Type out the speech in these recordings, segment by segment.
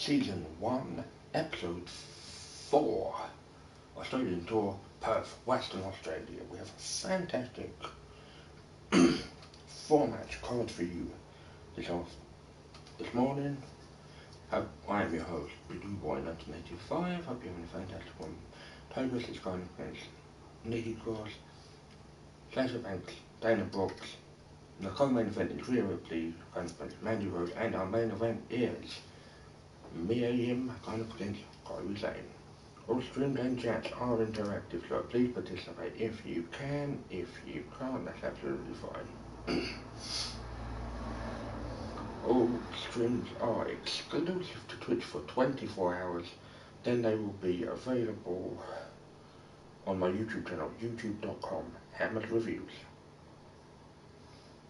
Season 1, Episode 4, Australian Tour, Perth, Western Australia. We have a fantastic 4-match card for you this morning. I am your host, Blue Boy 1985. Hope you're having a fantastic one. Tigers is going against Nikki Cross, Sasha Banks, Dana Brooks. The co-main event is Rhea Ripley going against Mandy Rose, and our main event is Mia Yim going up against Kairi Sane. All streams and chats are interactive, so please participate if you can. If you can't, that's absolutely fine. All streams are exclusive to Twitch for 24 hours, then they will be available on my YouTube channel, youtube.com/HammersReviews.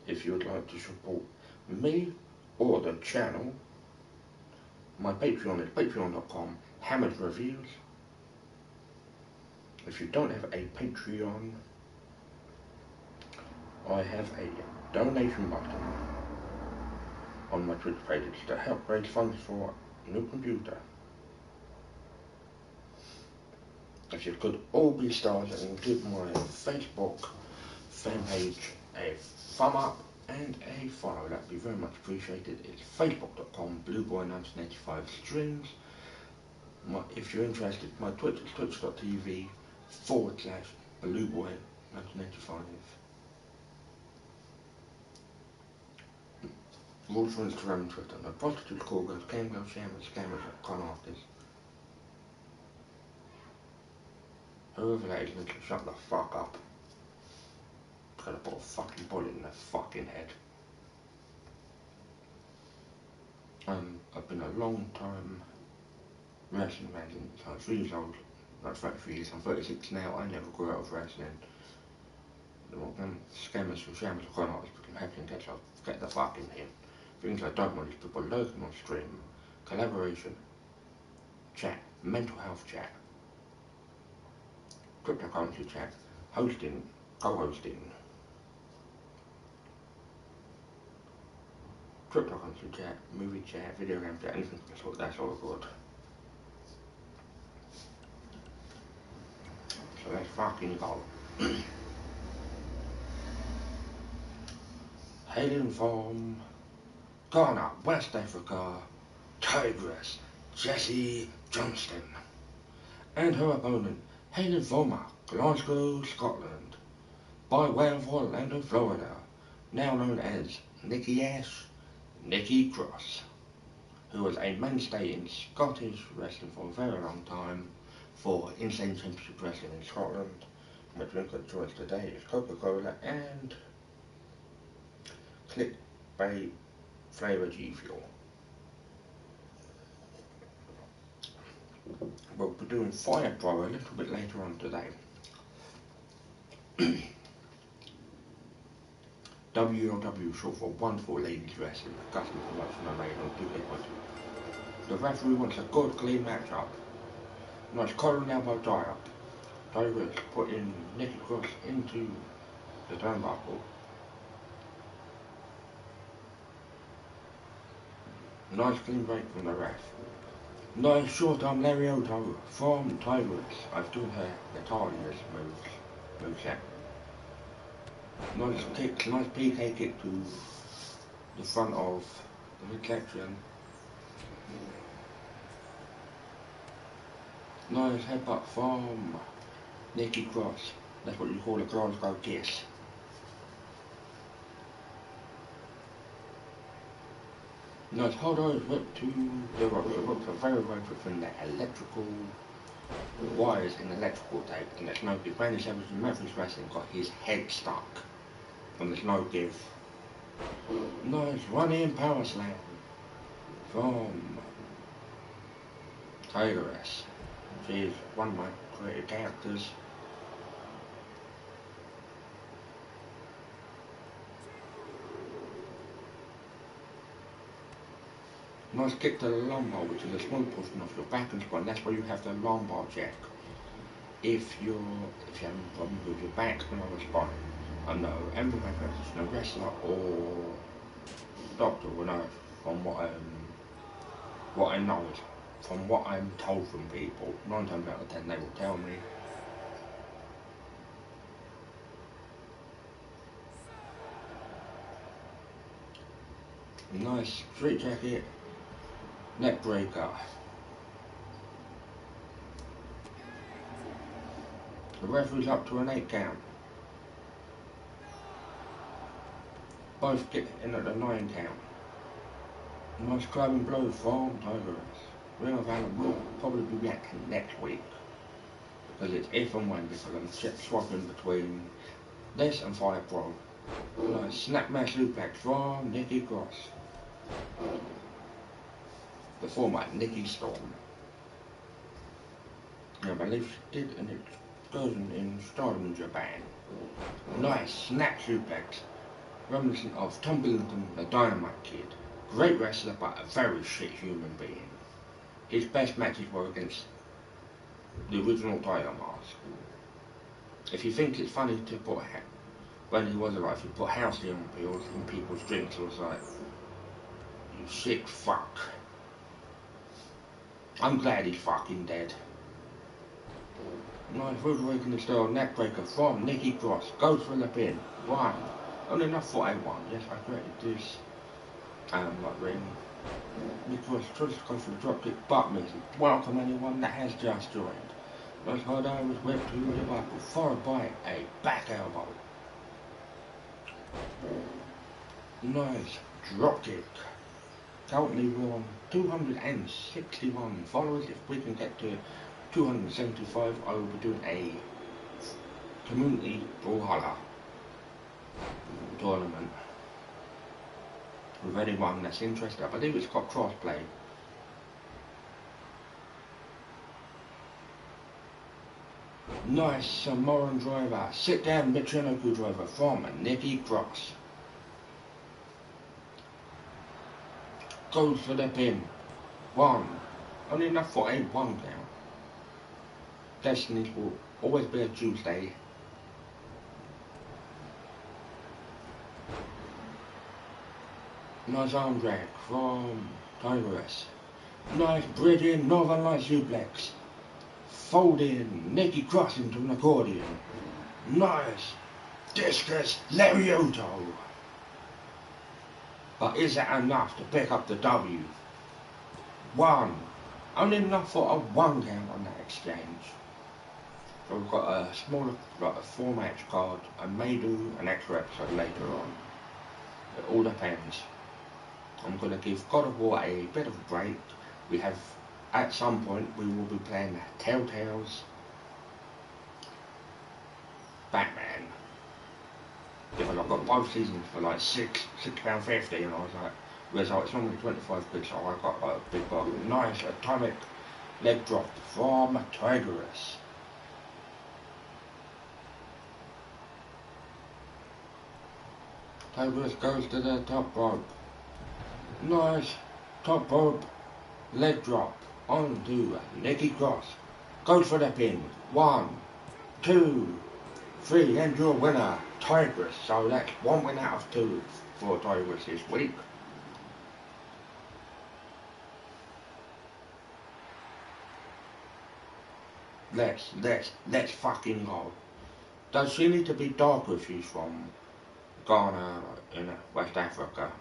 If you would like to support me or the channel, my Patreon is patreon.com/HammersReviews. If you don't have a Patreon, I have a donation button on my Twitch page to help raise funds for a new computer. If you could all be stars and give my Facebook fan page a thumb up and a follow, that'd be very much appreciated. It's facebook.com/blueboy1985 streams. If you're interested, my Twitch is twitch.tv/blueboy1985. Rules for Instagram and Twitter. No prostitutes, call girls, cam girls, scammers, con artists. Whoever that is, needs to shut the fuck up. I'm gonna put a fucking bullet in their fucking head. I've been a long time wrestling fan since I was 3 years old. Like 33 years, I'm 36 now. I never grew out of wrestling. Scammers from shammers con artists become happy and get the fuck in here. Things I don't want is people lurking on stream, collaboration, chat, mental health chat, cryptocurrency chat, hosting, co-hosting, cryptocurrency chat, movie chat, video game chat, anything that's all good. So let's fucking go. Hailing from Ghana, West Africa, Tigress Jessie Johnston, and her opponent, hailing from Glasgow, Scotland, by way of Orlando, Florida, now known as Nikki Cross, who was a mainstay in Scottish wrestling for a very long time, for Insane Championship Wrestling in Scotland. My drink of choice today is Coca-Cola and Clickbait Flavour G Fuel. We'll be doing Fire Pro a little bit later on today. WLW, short for Wonderful Ladies Wrestling, custom promotion I made on 2K20. The referee wants a good, clean matchup. Nice collar and elbow tie-up. Tigers putting Nikki Cross into the turnbuckle. Nice clean break from the ref. Nice short-arm Lariato from Tigers. I've done her Natalia's moveset. Nice kick, nice PK kick to the front of the midsection. Nice headbutt from Nikki Cross. That's what you call a Glasgow kiss. Nice hard eyes whip to the ropes. The ropes are very quick from the electrical wires and electrical tape. And there's no give. Randy Savage and Memphis Wrestling got his head stuck from this no give. Nice running power slam from Tigress. She's one of my creative characters. Nice kick to the lumbar, which is a small portion of your back and spine. That's where you have the lumbar check. If you're having a problem with your back and lower spine, I know every practitioner, no wrestler or doctor will know from what what I know is from what I'm told from people, 9 times out of 10 they will tell me. Nice street jacket, neck breaker. The referee's up to an 8 count. Both get in at the 9 count. Nice clubbing blow from Tigers. Ring of Honor will probably be back next week. Because it's if and when, because I'm swapping between this and Fire Pro. Nice snapmare suplex from Nikki Cross. The former Nikki Storm. I believe she did an excursion in Stardom in Japan. Nice snap suplex. Reminiscent of Tom Billington, the Dynamite Kid. Great wrestler, but a very shit human being. His best matches were against the original Tiger Mask. If you think it's funny to put, when he was alive, he put halcyon pills in people's drinks, it was like, you sick fuck. I'm glad he's fucking dead. Nice Rude Awakening style neckbreaker from Nikki Cross. Goes for the pin. 1. Only enough for a 1. Yes, I created this. Like ring. Nikki Cross tries to go for the dropkick, but misses. Welcome anyone that has just joined. Nice hard Irish whip to the buckle, followed by a back elbow. Nice dropkick. Currently we're on 261 followers. If we can get to 275, I will be doing a community brawler tournament with anyone that's interested. I believe it's got crossplay. Nice Samoan driver, sit down Michinoku driver from Nikki Cross. Goes for the pin. 1. Only enough for a 1 count. Destiny's will always be a Tuesday. Nice arm drag from Tigress. Nice bridging Northern Light suplex. Folding Nikki Cross into an accordion. Nice discus Lariato. But is that enough to pick up the W? 1. Only enough for a 1 count on that exchange. So we've got a smaller, like a 4-match card. I may do an extra episode later on. It all depends. I'm going to give God of War a bit of a break. We have, at some point, we will be playing Telltale's Batman. Because I've got both seasons for like £6.50, and I was like, whereas it's normally 25 quid, so I got like a big bargain. Nice atomic leg drop from Tigress. Tigress goes to the top rope. Nice top rope leg drop onto Nikki Cross. Goes for the pin. 1, 2, 3, and your winner, Tigress. So that's 1 win out of 2 for Tigress this week. Let's fucking go. Does she need to be darker if she's from Ghana in West Africa?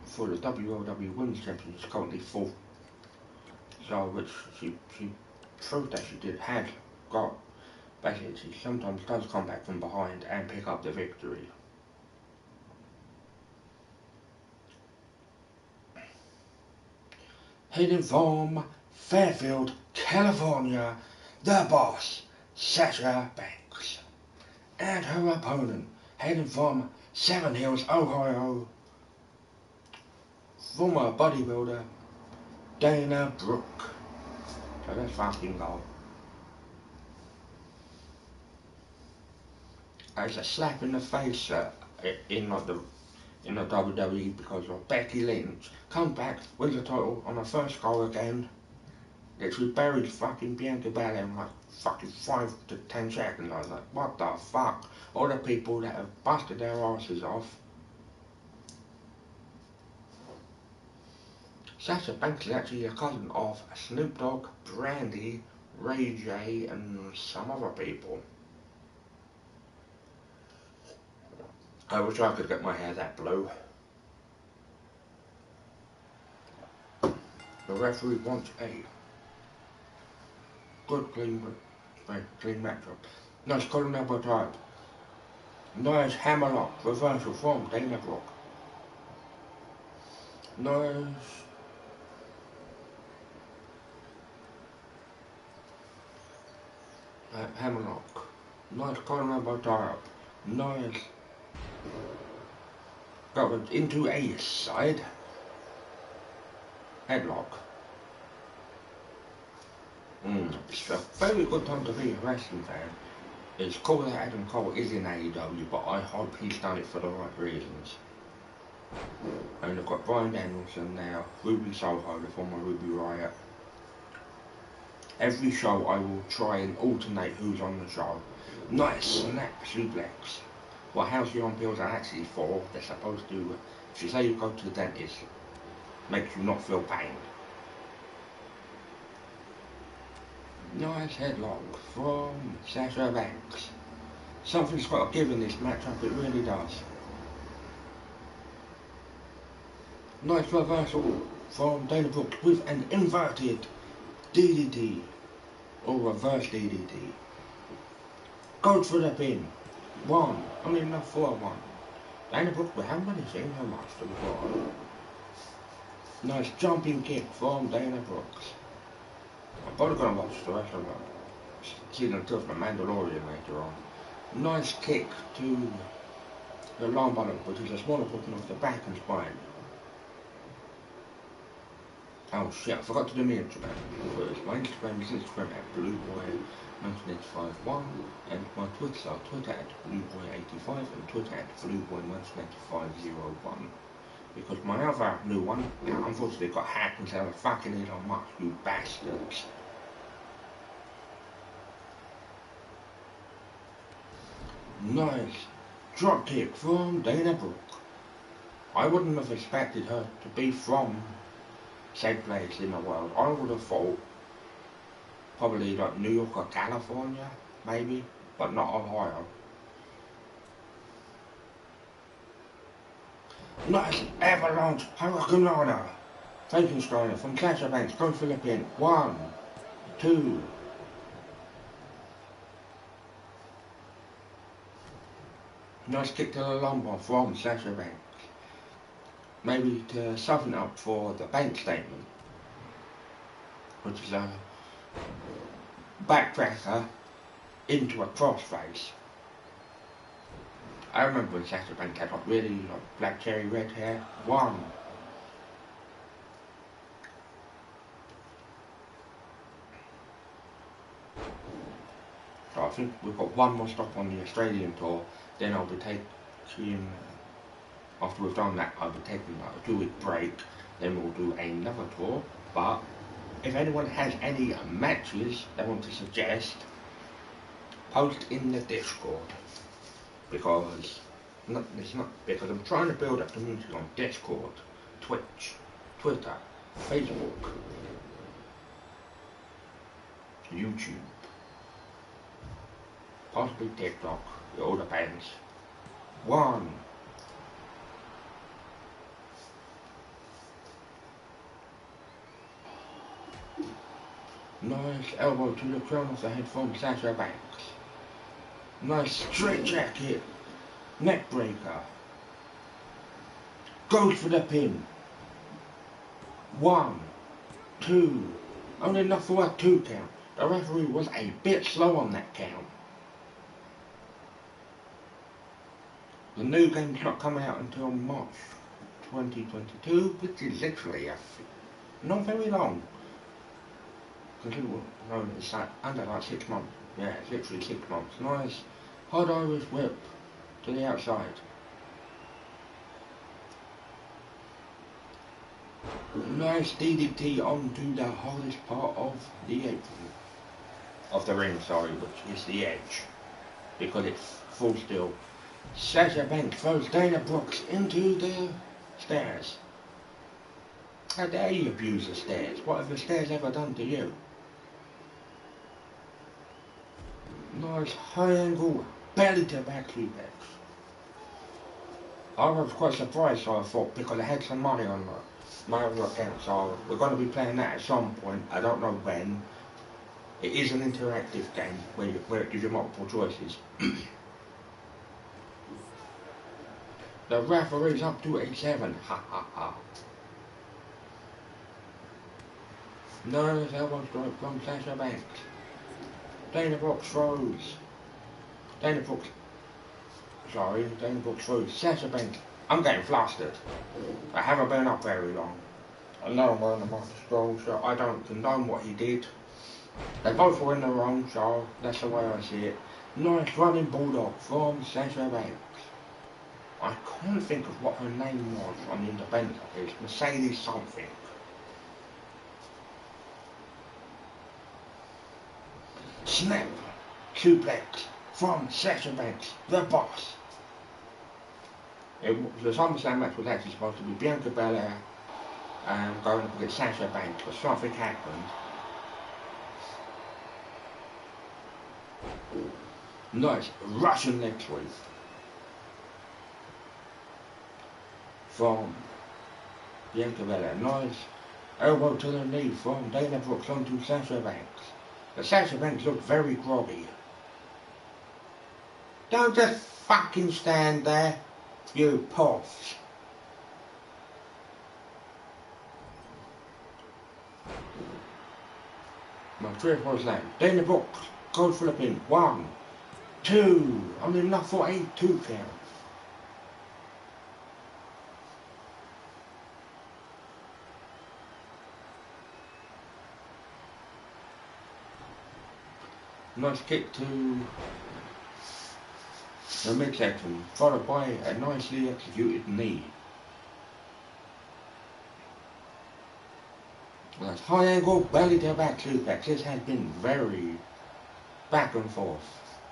For the WLW Women's Championship, she's currently 4th. So, which she proved that she had got. Basically, she sometimes does come back from behind and pick up the victory. Hailing from Fairfield, California, the boss, Sasha Banks. And her opponent, hailing from Seven Hills, Ohio, former bodybuilder, Dana Brooke. So let's fucking go. It's a slap in the face in the WWE because of Becky Lynch. Comes back, wins the title on her first go again. literally buried fucking Bianca Belair in like fucking 5 to 10 seconds. I was like, what the fuck? All the people that have busted their asses off. Sasha Banks is actually a cousin of Snoop Dogg, Brandy, Ray J, and some other people. I wish I could get my hair that blue. The referee wants a good clean matchup. Nice collar elbow type. Nice hammerlock reversal from Dana Brooke. Nice hammerlock. Nice collar elbow type. Nice. Got it into a side headlock. It's a very good time to be a wrestling fan. It's cool that Adam Cole is in AEW, but I hope he's done it for the right reasons. And I've got Bryan Danielson now, Ruby Soho, the former Ruby Riott. Every show I will try and alternate who's on the show. Nice snap suplex. What halcyon pills are actually for, they're supposed to, if you say you go to the dentist, makes you not feel pain. Nice headlock from Sasha Banks. Something's got to give in this matchup, it really does. Nice reversal from Dana Brooke with an inverted DDT, or reverse DDT. Goes for the pin. One, only enough for one. Dana Brooke, we haven't really seen her much before. Nice jumping kick from Dana Brooks. I'm probably going to watch the rest of the season 2 of The Mandalorian later on. Nice kick to the long bottom, which is a smaller portion of the back and spine. Oh shit, I forgot to do my Instagram. First, my Instagram is Instagram at BlueBoy1985.1 and my Twitter are Twitter at BlueBoy85 and Twitter at BlueBoy1985.01. Because my other new one, unfortunately got hacked and said, fucking Elon Musk, you bastards. Nice drop kick from Dana Brooke. I wouldn't have expected her to be from said place in the world. I would have thought probably like New York or California, maybe, but not Ohio. Nice avalanche hurricanrana. Frankensteiner from Sasha Banks, goes for the pin. 1, 2. Nice kick to the lumbar from Sasha Banks. Maybe to soften up for the bank statement, which is a backcracker into a crossface. I remember when Sasha Banks had like really like black cherry red hair. 1. So I think we've got one more stop on the Australian tour, then I'll be taking, after we've done that, I'll be taking like a 2-week break, then we'll do another tour. But if anyone has any matches they want to suggest, post in the Discord. Because because I'm trying to build a community on Discord, Twitch, Twitter, Facebook, YouTube, possibly TikTok, it all depends. 1. Nice elbow to the crown of the head from Sasha Banks. Nice straight jacket, neck breaker. Goes for the pin. 1, 2. Only enough for a 2 count. The referee was a bit slow on that count. The new game's not coming out until March 2022, which is literally not very long. No, it's like under like 6 months. Yeah, it's literally 6 months. Nice hard Irish whip to the outside. Nice DDT onto the hardest part of the apron. Of the ring, sorry, which is the edge. Because it's full steel. Sasha Banks throws Dana Brooks into the stairs. How dare you abuse the stairs? What have the stairs ever done to you? Nice high angle belly to back suplex. I was quite surprised, so I thought, because I had some money on my other account, so we're going to be playing that at some point. I don't know when. It is an interactive game where it gives you multiple choices. The referee's up to a 7. Ha ha ha. Nice elbow strike from Sasha Banks. Dana Brooks throws. Dana Brooks throws. Sasha Banks. I'm getting flustered. I haven't been up very long. I know I'm wearing a master stroll, so I don't condone what he did. They both were in the wrong, so that's the way I see it. Nice running bulldog from Sasha Banks. I can't think of what her name was on the independent office. Mercedes something. Snap, suplex from Sasha Banks, the boss. The SummerSlam match was actually supposed to be Bianca Belair going up against Sasha Banks, but something happened. Nice Russian leg sweep from Bianca Belair. Nice elbow to the knee from Dana Brooks onto Sasha Banks. But Sasha Banks looked very groggy. Don't just fucking stand there, you puffs. My 3-4 slam. Dana Brooks goes for the pin. 1, 2. Only enough for a 2 count. Nice kick to the midsection, followed by a nicely executed knee. Nice high angle belly to back suplex. This has been very back and forth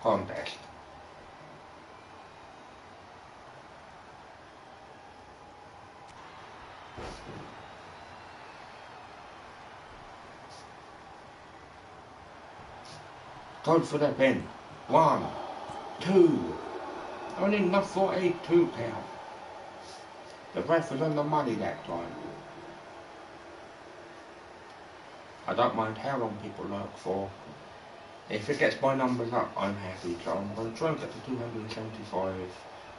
contest. Goes for the pin. 1, 2. Only enough for a 2 count. The ref was on the money that time. I don't mind how long people lurk for. If it gets my numbers up, I'm happy. So I'm going to try and get to 275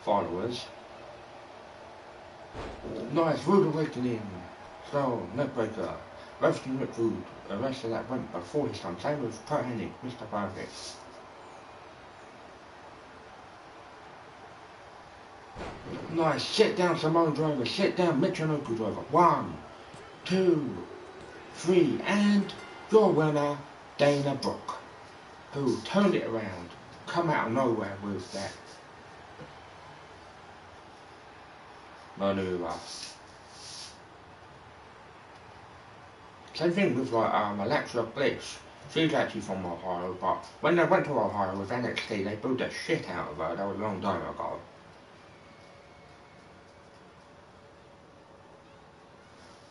followers. Nice rude awakening. So, neckbreaker. Roasting Rick Rude. The rest of that went before his time. Same with Kurt Hennig, Mr. Perfect. Nice sit down Samoan driver. Sit down Michinoku driver. 1, 2, 3. And your winner, Dana Brooke, who turned it around. Come out of nowhere with that maneuver. Same thing with like Alexa Bliss. She's actually from Ohio, but when they went to Ohio with NXT, they booed the shit out of her. That was a long time ago.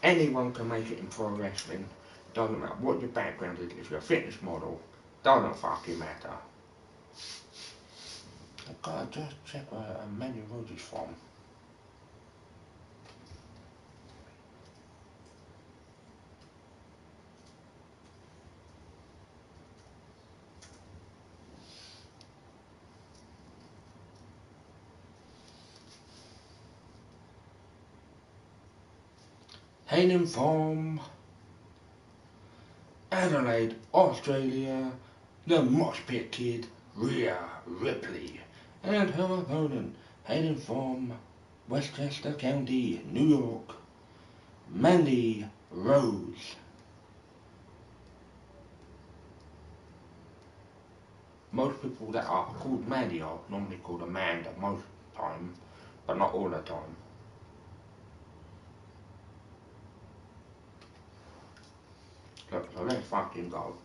Anyone can make it in pro wrestling. Doesn't matter what your background is. If you're a fitness model, doesn't fucking matter. I've got to just check where a menu road is from. Hailing from Adelaide, Australia, the Mosh Pit Kid, Rhea Ripley, and her opponent, hailing from Westchester County, New York, Mandy Rose. Most people that are called Mandy are normally called Amanda most time, but not all the time. So let's fucking go.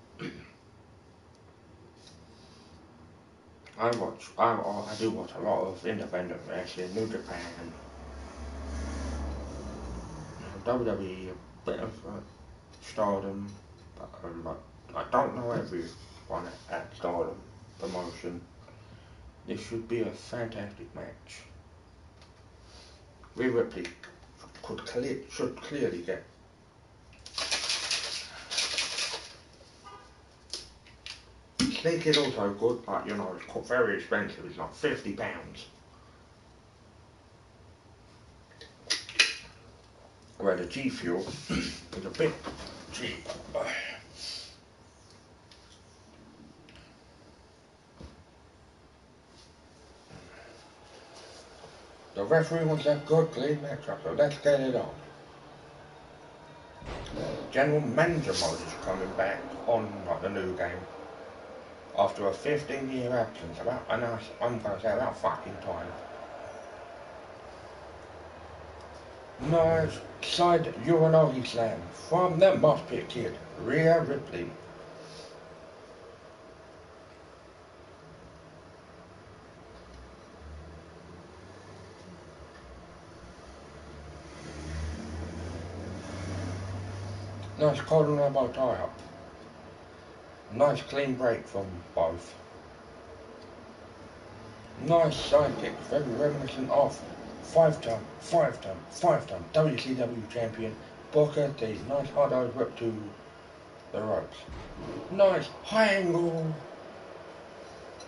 I do watch a lot of independent wrestling, New Japan, WWE, a bit of Stardom, but I don't know everyone at Stardom promotion. This should be a fantastic match. Rhea Ripley should clearly get. Sneak is also good, but you know it's very expensive. It's like £50. Where the G Fuel is a bit cheap. The referee wants a good clean matchup, so let's get it on. General Manager mode is coming back on like the new game. After a 15-year absence, I'm gonna say about fucking time. Nice side Uranagi slam from the Mosh Pit Kid, Rhea Ripley. Nice collar elbow tie up. Nice clean break from both. Nice side kick, very reminiscent of five-time WCW champion Booker T. Nice hard out whip to the ropes. Nice high angle.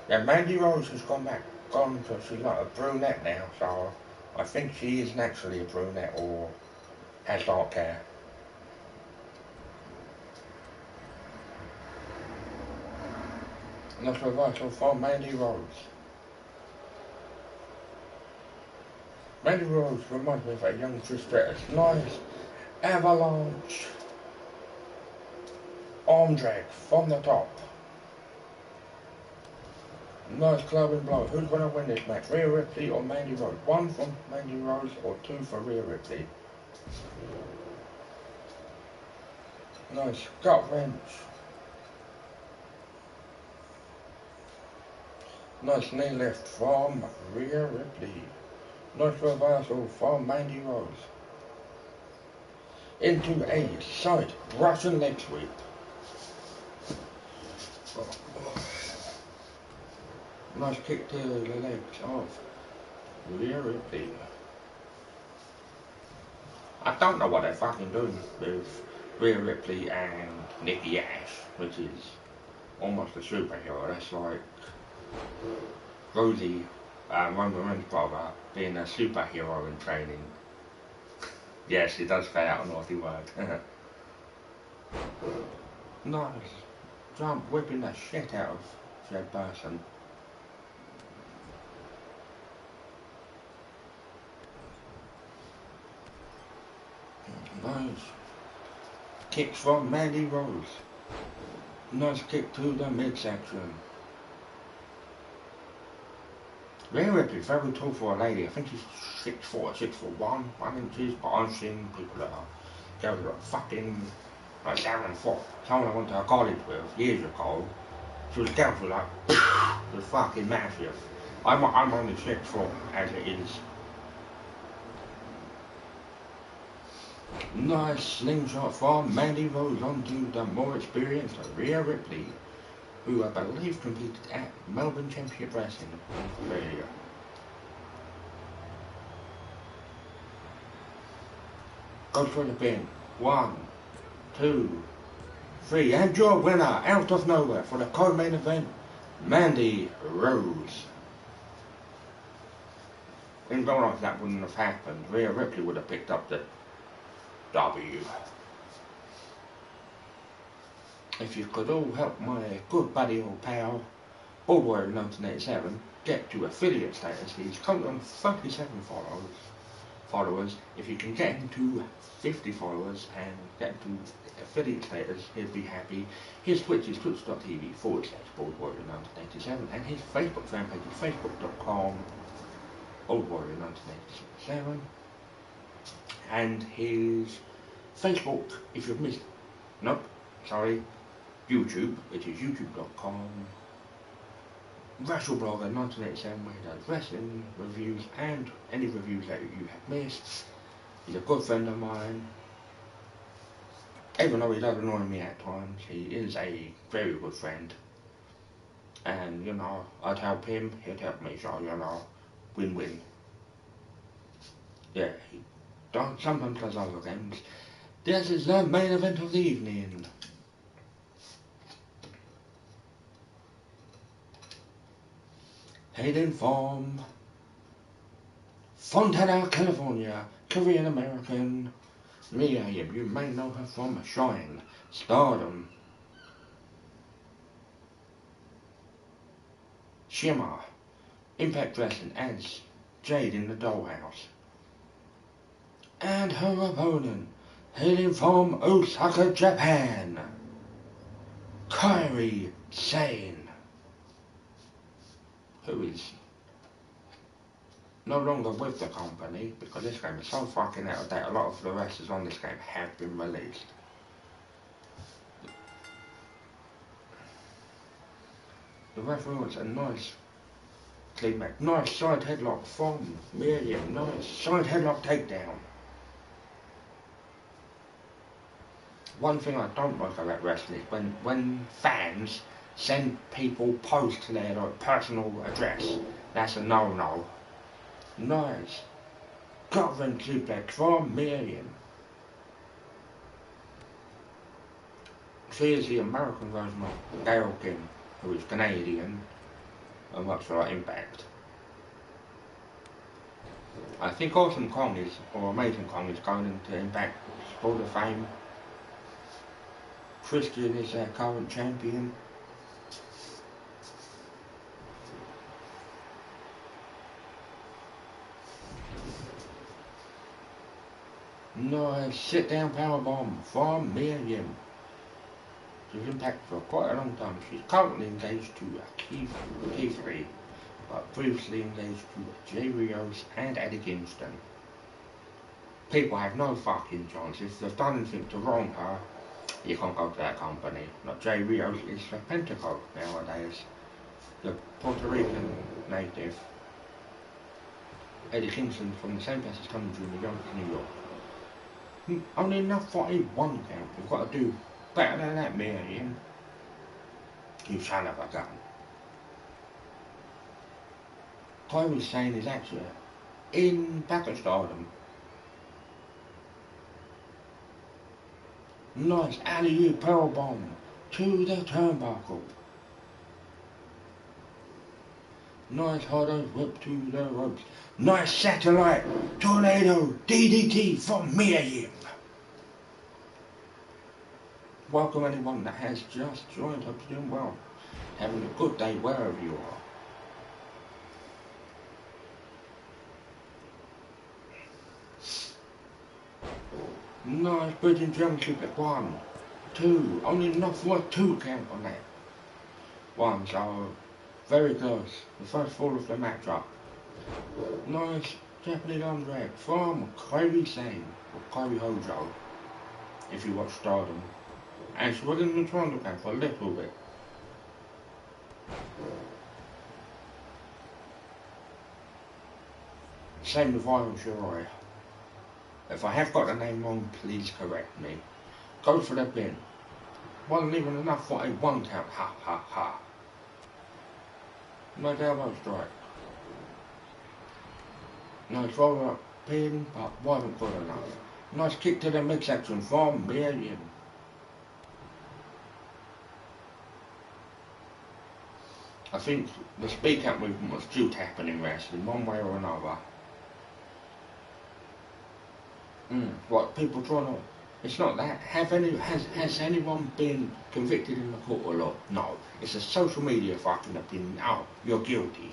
Yeah, Mandy Rose has gone to, she's like a brunette now, so I think she is naturally a brunette or has dark hair. Nice reversal from Mandy Rose. Mandy Rose reminds me of a young Trish Stratus. Nice avalanche arm drag from the top. Nice clubbing blow. Who's going to win this match? Rhea Ripley or Mandy Rose? One for Mandy Rose or two for Rhea Ripley. Nice gut wrench. Nice knee lift from Rhea Ripley. Nice reversal from Mandy Rose. Into a side Russian leg sweep. Nice kick to the legs of Rhea Ripley. I don't know what they're fucking doing with Rhea Ripley and Nikki Ash, which is almost a superhero. That's like Rosie, Roman Reigns' brother, being a superhero in training. Yes, he does say out a naughty word. Nice jump, whipping the shit out of said person. Nice kicks from Mandy Rose. Nice kick to the midsection. Rhea Ripley, very tall for a lady. I think she's 6'4", 6'1", 1 inches, but I've seen people that are girls that are fucking like 7'4". Someone I went to college with years ago, she was girls were like was fucking massive. I'm only 6'4" as it is. Nice slingshot from Mandy Rose onto the more experienced Rhea Ripley, who I believe competed at Melbourne Championship Wrestling in Australia. Goes for the pin. 1, 2, 3, and your winner out of nowhere for the co-main event, Mandy Rose. In real life that wouldn't have happened. Rhea Ripley would have picked up the W. If you could all help my good buddy old pal, Old Warrior 1987, get to affiliate status. He's currently on 37 followers. If you can get him to 50 followers and get him to affiliate status, he'd be happy. His Twitch is twitch.tv/Old Warrior 1987 and his Facebook fan page is facebook.com Old Warrior 1987. And his Facebook, if you've missed, nope, YouTube, which is youtube.com. WrestleBlogger 1987, where he does wrestling reviews and any reviews that you have missed. He's a good friend of mine. Even though he does annoy me at times, he is a very good friend. And, you know, I'd help him, he'd help me, so, you know, win-win. Yeah, he sometimes does other games. This is the main event of the evening. Hailing from Fontana, California, Korean American Mia Yim. You may know her from Shine, Stardom, Shimmer, Impact Wrestling as Jade in the Dollhouse. And her opponent, hailing from Osaka, Japan, Kairi Sane, who is no longer with the company because this game is so fucking out of date. A lot of the wrestlers on this game have been released. The referee wants a nice clean back. Nice side headlock from Miriam. Nice side headlock takedown. One thing I don't like about wrestling is when fans send people posts to their personal address. That's a no-no. Nice. Covering suplex from Miriam. She is the American version of Gail Kim, who is Canadian and works for Impact. I think Awesome Kong is, or Amazing Kong is going into Impact Hall of Fame. Christian is their current champion. Nice sit down powerbomb from Miriam. She's Impact for quite a long time. She's currently engaged to Keith Lee, but previously engaged to Jay Rios and Eddie Kingston. People have no fucking chance. If they've done anything to wrong her, you can't go to that company. Not Jay Rios is a Pentacle nowadays. The Puerto Rican native. Eddie Kingston from the same place as Tommy Jr. Yonkers, New York. Only enough for a one count. You've got to do better than that, Miriam. You son of a gun. Kairi Sane is actually in back at Stardom. Nice alley-oop powerbomb to the turnbuckle. Nice hard whip to the ropes. Nice satellite tornado DDT from Miriam. Welcome anyone that has just joined. Hope you're doing well. Having a good day wherever you are. Nice bridging jump kick at 1, 2. Only enough for a 2 count on that. 1, so very close. The first fall of the matchup. Nice Japanese arm drag from Kairi Sane, or Kairi Hojo, if you watch Stardom. And she was in the triangle count for a little bit. Same with Io Shirai. If I have got the name wrong, please correct me. Go for the pin. Wasn't even enough for a 1 count. Ha ha ha. Nice elbow strike. Nice roll up pin, but wasn't good enough. Nice kick to the midsection from Miriam. I think the speak out movement was due to happen in wrestling, one way or another. What people trying to... It's not that. Has anyone been convicted in the court of law? No. It's a social media fucking opinion. Oh, you're guilty.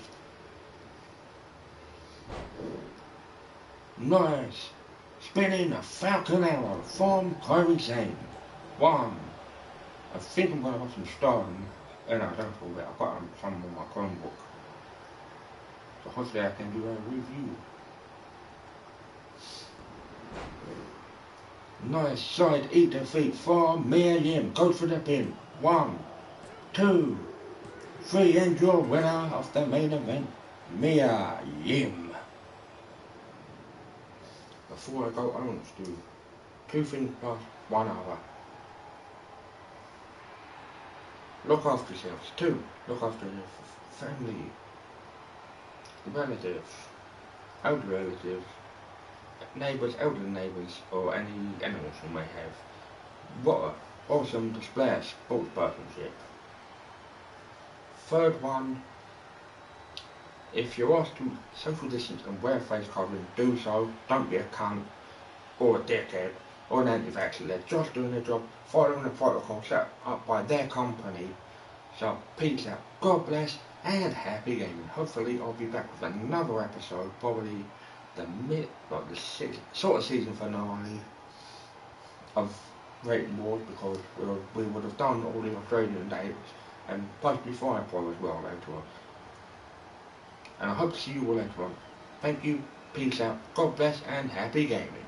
Nice. Spinning a Falcon Arrow from Kairi Sane. 1. I think I'm going to watch some Stardom. No, don't fall that. I've got some on my Chromebook. So hopefully I can do a review. Nice side E defeat for Mia Yim. Goes for the pin. 1, 2, 3, and your winner of the main event, Mia Yim. Before I go, I want to do 2 things past 1 hour. Look after yourselves. 2, look after your family, relatives, older relatives, neighbours, elderly neighbours, or any animals you may have. What an awesome display of sports sportsmanship. 3rd one, if you're asked to social distance and wear a face covering, do so. Don't be a cunt, or a dickhead, or an anti-vaxxer. They're just doing their job, following the protocol set up by their company. So, peace out, God bless, and happy gaming. Hopefully I'll be back with another episode, probably the sort of season finale of Rating Wars, because we would have done all the Australian dates and possibly Fire Pro as well later on. And I hope to see you all later on. Thank you, peace out, God bless, and happy gaming.